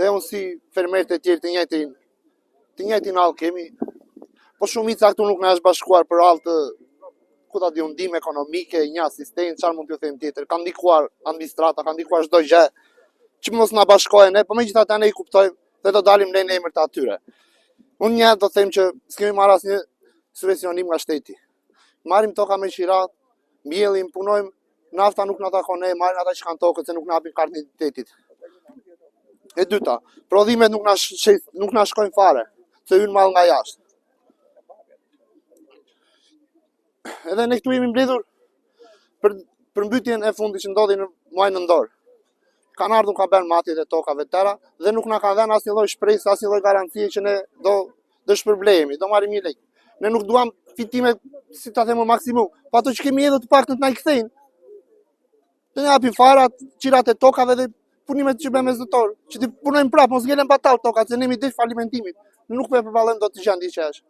dhe unë si fermerët e tjerë të njëjtin hall kemi, po shumica këtu nuk na është bashkuar për hall të ku ta di ndihmë ekonomike, një asistent, çfarë mund t'ju them tjetër, ka ndikuar administrata, ka ndikuar çdo gjë që mos na bashkohen ne, po megjithatë ne i kuptojmë dhe do dalim në emër të atyre. Unë një do them që s'kemi marrë asnjë subvencionim nga shteti. Marrim toka me qirat, mbjellim, punojmë, nafta nuk na takon ne, marrin ata që kanë tokën se nuk na hapin kartën e identitetit. E dyta, prodhimet nuk na shkojnë fare, se hyn mall nga jashtë. Edhe ne këtu jemi mbledhur për përmbytjen e fundit që ndodhi në muajin nëntor. Kanë ardhur ka bërë matjet e tokave të tëra dhe nuk na kanë dhënë asnjë lloj shpresë, asnjë lloj garancie që ne do shpërblehemi, do marrim një lek. Ne nuk duam fitime, si ta them maksimum, po ato që kemi edhe të paktën të na i kthejnë. Të na japin farat, qirat e tokave dhe punimet që bëjmë mesdhetor, që ti punojmë prapë, mos ngelen batall tokat, se ne jemi drejt falimentimit. Ne nuk po e përballojmë dot të gjë që është.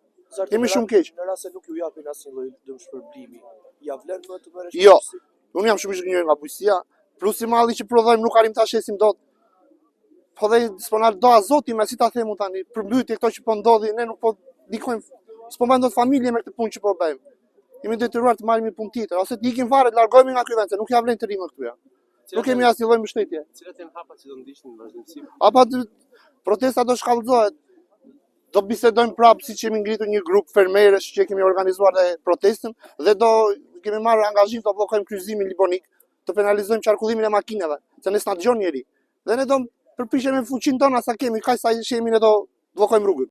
Jemi shumë keq. Në rast se nuk ju japin asnjë lloj dëmshpërblimi, ja vlen më të merresh? Jo. Unë jam shumë i zgjuar nga bujqësia, plus i malli që prodhojmë nuk arrim ta shesim dot. Po dhe disponar do azoti me si ta themu tani, përmbytje këto që po ndodhi, ne nuk po dikojmë, s'po bëjmë dot familje me këtë punë që po bëjmë. Jemi detyruar të marrim një punë tjetër, ose të ikim fare, të largohemi nga ky vend, se nuk ja vlen të rrimë këtu ja. Nuk kemi asnjë lloj mbështetje. Cilat janë hapat që do ndiqnin në vazhdimsi? Apo protesta do shkallëzohet. Do bisedojmë prapë siç kemi ngritur një grup fermerësh që kemi organizuar dhe protestën dhe do kemi marrë angazhim të bllokojmë kryqëzimin libonik, të penalizojmë qarkullimin e makinave, se ne s'na dëgjon njeri. Dhe ne do përpiqemi me fuqinë tona sa kemi, kaq sa jemi ne do bllokojmë rrugën.